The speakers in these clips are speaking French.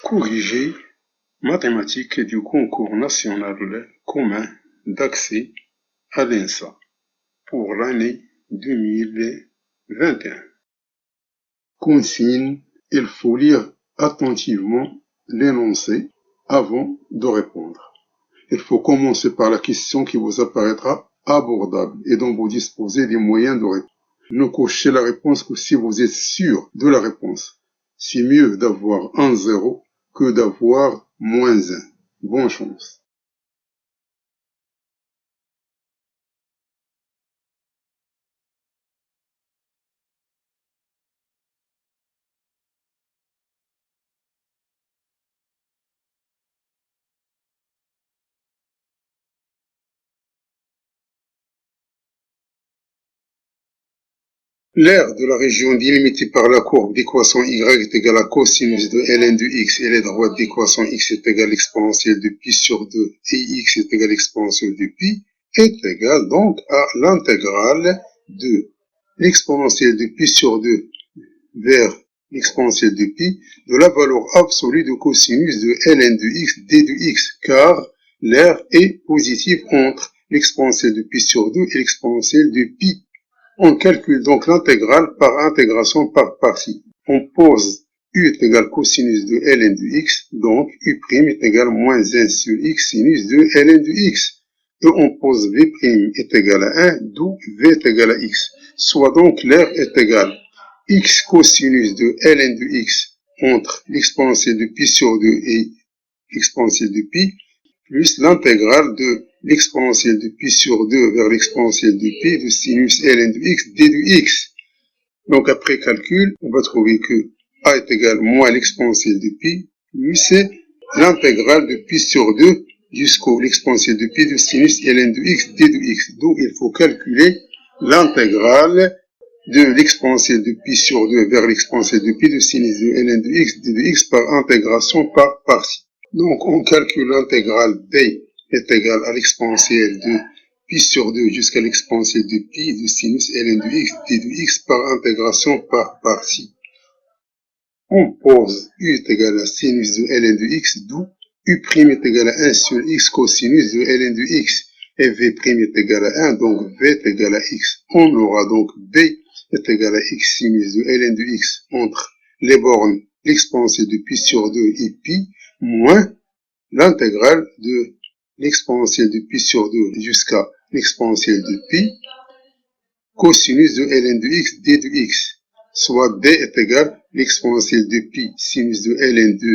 Corriger mathématiques du concours national commun d'accès à l'ENSA pour l'année 2021. Consigne, il faut lire attentivement l'énoncé avant de répondre. Il faut commencer par la question qui vous apparaîtra abordable et dont vous disposez des moyens de répondre. Ne cochez la réponse que si vous êtes sûr de la réponse. C'est mieux d'avoir un 0 que d'avoir -1. Bonne chance. L'aire de la région délimitée par la courbe d'équation y est égale à cosinus de ln de x et les droites d'équation x est égale à l'exponentielle de pi sur 2 et x est égale à l'exponentielle de pi est égale donc à l'intégrale de l'exponentielle de pi sur 2 vers l'exponentielle de pi de la valeur absolue de cosinus de ln de x d de x, car l'aire est positive entre l'exponentielle de pi sur 2 et l'exponentielle de pi. On calcule donc l'intégrale par intégration par partie. On pose u est égal cosinus de ln de x, donc u' est égal à -1 sur x sinus de ln de x. Et on pose v' est égal à 1, d'où v est égal à x. Soit donc l'aire est égale x cosinus de ln de x entre l'exponentielle de pi sur 2 et l'exponentielle de pi, plus l'intégrale de l'exponentielle de pi sur 2 vers l'exponentielle de pi de sinus ln de x d de x. Donc après calcul, on va trouver que a est égal à moins l'exponentielle de pi plus l'intégrale de pi sur 2 jusqu'au l'exponentielle de pi de sinus ln de x d de x. Donc il faut calculer l'intégrale de l'exponentielle de pi sur 2 vers l'exponentielle de pi de sinus de ln de x d de x par intégration par partie. Donc on calcule l'intégrale b est égale à l'exponentielle de pi sur 2 jusqu'à l'exponentielle de pi de sinus ln de x d de x par intégration par partie. On pose u est égal à sinus de ln de x, d'où u' est égal à 1 sur x cosinus de ln de x, et v' est égal à 1, donc v est égal à x. On aura donc b est égal à x sinus de ln de x entre les bornes l'exponentielle de pi sur 2 et pi, moins l'intégrale de l'exponentielle de pi sur 2 jusqu'à l'exponentielle de pi, cosinus de ln de x d de x, soit b est égal à l'exponentielle de pi sinus de ln de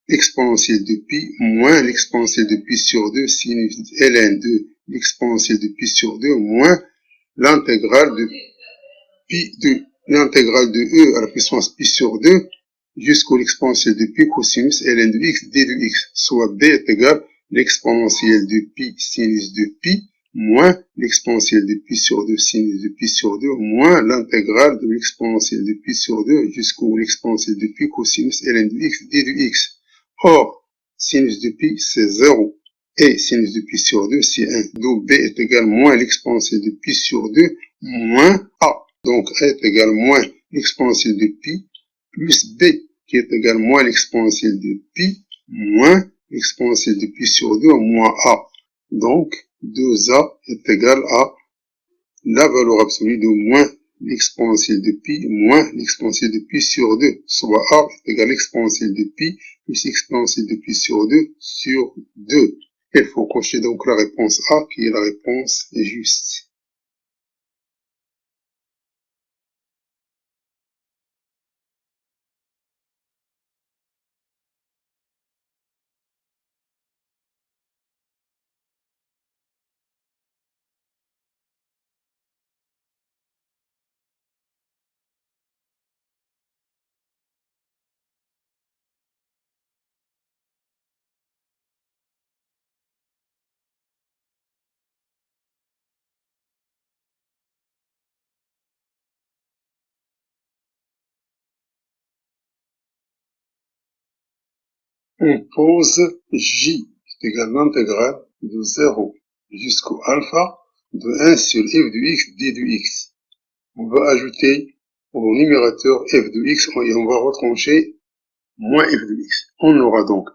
l'exponentielle de pi moins l'exponentielle de pi sur 2 sinus ln de l'exponentielle de pi sur 2 moins l'intégrale de pi de l'intégrale de e à la puissance pi sur 2 jusqu'au l'exponentielle de pi cosinus ln de x d de x, soit b est égal à l'exponentielle de pi sinus de pi moins l'exponentielle de pi sur 2 sinus de pi sur 2 moins l'intégrale de l'exponentielle de pi sur 2 jusqu'au l'exponentielle de pi cosinus ln de x d de x. Or, sinus de pi c'est 0 et sinus de pi sur 2 c'est 1, donc b est égal à moins l'exponentielle de pi sur 2 moins a. Donc a est égal à moins l'exponentielle de pi plus b qui est égal à moins l'exponentielle de pi moins l'exponentielle de pi sur 2 moins a. Donc 2a est égal à la valeur absolue de moins l'exponentielle de pi moins l'exponentielle de pi sur 2, soit a est égal à l'exponentielle de pi plus l'exponentielle de pi sur 2 sur 2. Il faut cocher donc la réponse A qui est la réponse juste. On pose j est égal à l'intégrale de 0 jusqu'au alpha de 1 sur f de x d de x. On va ajouter au numérateur f de x et on va retrancher moins f de x. On aura donc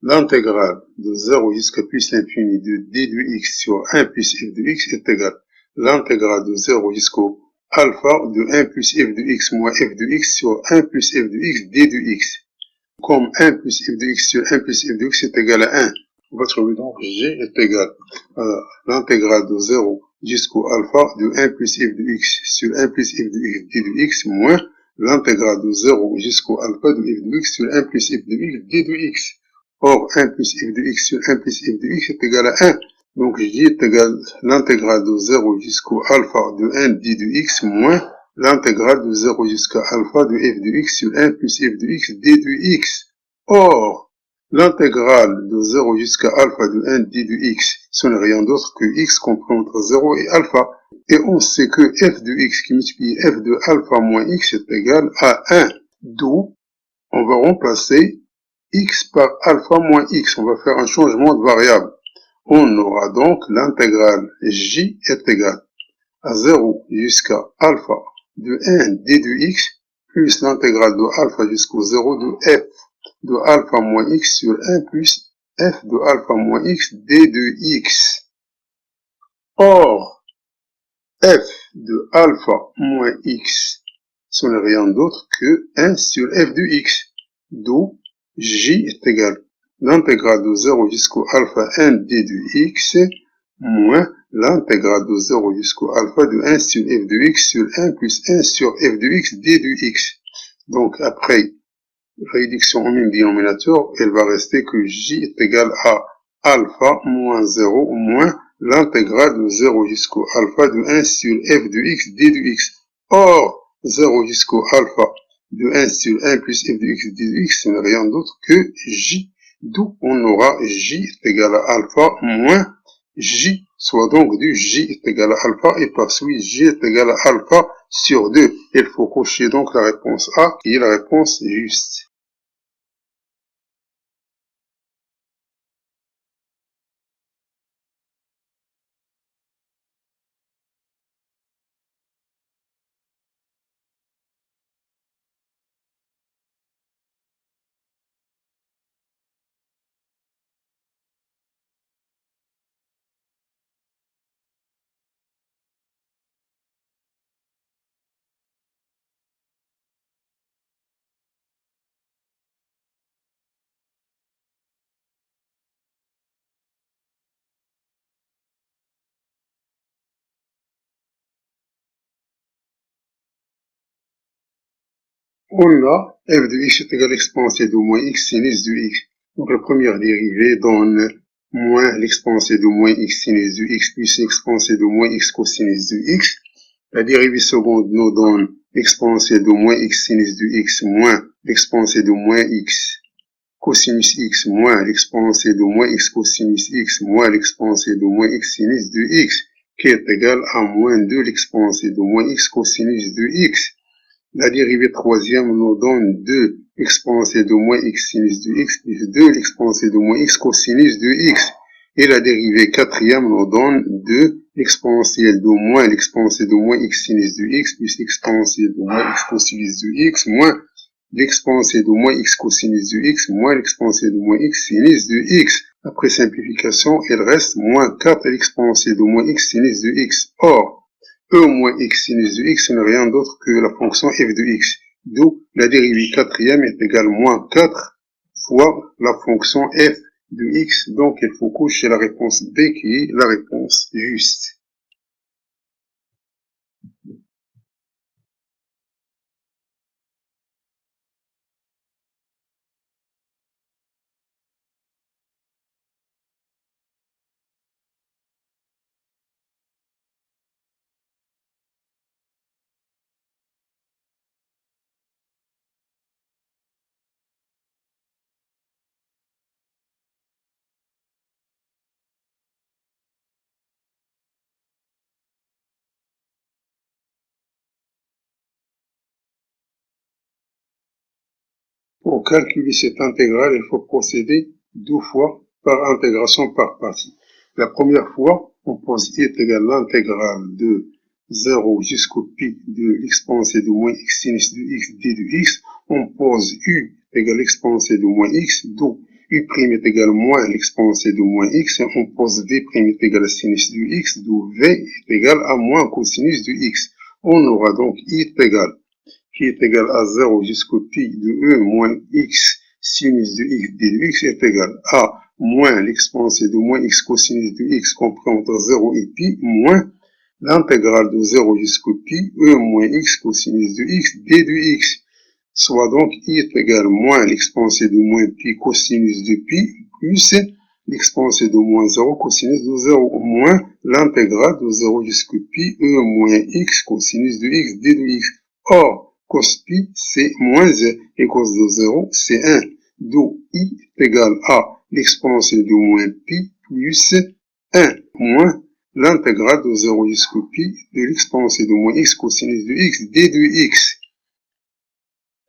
l'intégrale de 0 jusqu'à plus l'infini de d de x sur 1 plus f de x est égale l'intégrale de 0 jusqu'au alpha de 1 plus f de x moins f de x sur 1 plus f de x d de x. Comme 1 plus f de x sur 1 plus f de x est égal à 1, on va trouver donc g est égal à l'intégrale de 0 jusqu'au alpha de 1 plus f de x sur 1 plus f de x d de x moins l'intégrale de 0 jusqu'au alpha de f de x sur 1 plus f de x d de x. Or, 1 plus f de x sur 1 plus f de x est égal à 1. Donc, j est égal à l'intégrale de 0 jusqu'au alpha de 1 d de x moins l'intégrale de 0 jusqu'à alpha de f de x sur 1 plus f de x d de x. Or, l'intégrale de 0 jusqu'à alpha de 1 d de x, ce n'est rien d'autre que x compris entre 0 et alpha. Et on sait que f de x qui multiplie f de alpha moins x est égal à 1. D'où, on va remplacer x par alpha moins x. On va faire un changement de variable. On aura donc l'intégrale j est égale à 0 jusqu'à alpha de 1 d de x plus l'intégrale de alpha jusqu'au 0 de f de alpha moins x sur 1 plus f de alpha moins x d de x. Or, f de alpha moins x, ce n'est rien d'autre que 1 sur f de x, d'où j est égal à l'intégrale de 0 jusqu'au alpha 1 d de x moins l'intégrale de 0 jusqu'au alpha de 1 sur f de x sur 1 plus 1 sur f de x d de x. Donc, après réduction au même dénominateur, elle va rester que j est égal à alpha moins 0 moins l'intégrale de 0 jusqu'au alpha de 1 sur f de x d de x. Or, 0 jusqu'au alpha de 1 sur 1 plus f de x d de x, ce n'est rien d'autre que j, d'où on aura j est égal à alpha moins j, soit donc du j est égal à alpha, et par suite j est égal à alpha sur 2. Il faut cocher donc la réponse A, qui est la réponse juste. On a f de x est égal à l'exponentielle de moins x sinus de x. Donc la première dérivée donne moins l'exponentielle de moins x sinus de x plus l'exponentielle de moins x cosinus de x. La dérivée seconde nous donne l'exponentielle de moins x sinus de x moins l'exponentielle de moins x cosinus x moins l'exponentielle de moins x cosinus x moins l'exponentielle de moins x sinus de x, qui est égal à moins 2 l'exponentielle de moins x cosinus de x. La dérivée troisième nous donne 2 exponentielle de moins x sinus de x plus 2 l'exponentielle de moins x cosinus de x. Et la dérivée quatrième nous donne 2 exponentielle de moins l'exponentielle de moins x sinus de x plus l'exponentielle de moins x cosinus de x moins l'exponentielle de moins x cosinus de x moins l'exponentielle de moins x sinus de x. Après simplification, il reste moins 4 l'exponentielle de moins x sinus de x. Or, e moins x sinus de x n'est rien d'autre que la fonction f de x, d'où la dérivée quatrième est égale à moins 4 fois la fonction f de x. Donc il faut cocher la réponse B qui est la réponse juste. Pour calculer cette intégrale, il faut procéder 2 fois par intégration par partie. La première fois, on pose i est égal à l'intégrale de 0 jusqu'au pi de l'exponentielle de moins x sinus de x d de x. On pose u égale l'exponentielle de moins x, d'où u' est égal moins l'exponentielle de moins x, et on pose v' est égal à sinus du x, d'où v est égal à moins cosinus du x. On aura donc i est égal à 0 jusqu'au pi de e moins x sinus de x d de x est égal à moins l'exponentielle de moins x cosinus de x compris entre 0 et pi moins l'intégrale de 0 jusqu'au pi e moins x cosinus de x d de x. Soit donc i est égal à moins l'exponentielle de moins pi cosinus de pi plus l'exponentielle de moins 0 cosinus de 0 moins l'intégrale de 0 jusqu'au pi e moins x cosinus de x d de x. Or, cos pi c'est moins 1 et cos de 0 c'est 1. D'où i est égal à l'exponentielle de moins pi plus 1 moins l'intégrale de 0 jusqu'au pi de l'exponentielle de moins x cosinus de x d de x.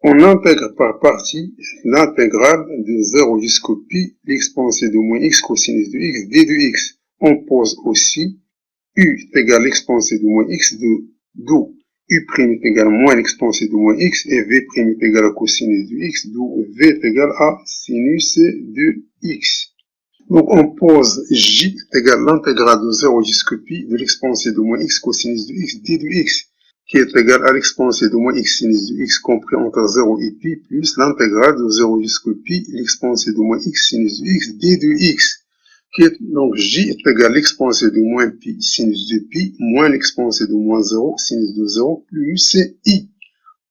On intègre par partie l'intégrale de 0 jusqu'au pi l'exponentielle de moins x cosinus de x d de x. On pose aussi u est égal à l'exponentielle de moins x d'où u' est égal à moins l'exponentielle de moins x et v' est égal à cosinus de x d'où v est égal à sinus de x. Donc on pose j est égal à l'intégrale de 0 jusqu'au pi de l'exponentielle de moins x cosinus de x d de x, qui est égal à l'exponentielle de moins x sinus de x compris entre 0 et pi plus l'intégrale de 0 jusqu'au pi l'exponentielle de moins x sinus de x d de x. Donc j est égal à l'exponentielle de moins pi sinus de pi moins l'exponentielle de moins 0 sinus de 0 plus i.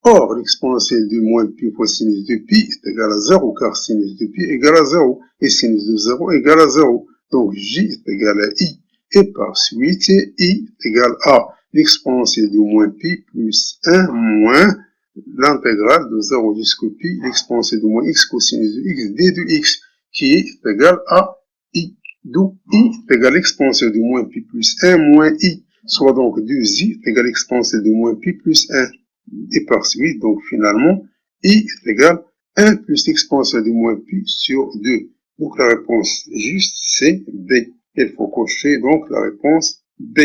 Or, l'exponentielle de moins pi fois sinus de pi est égal à 0 car sinus de pi est égal à 0 et sinus de 0 est égal à 0. Donc j est égal à i et par suite i est égal à l'exponentielle de moins pi plus 1 moins l'intégrale de 0 jusqu'au pi l'exponentielle de moins x cosinus de x d de x qui est égal à i. D'où i est égal à l'exponentielle de moins pi plus 1 moins i, soit donc 2i est égal à l'exponentielle de moins pi plus 1. Et par suite, donc finalement, i est égal à 1 plus l'exponentielle de moins pi sur 2. Donc la réponse juste, c'est B. Il faut cocher donc la réponse B.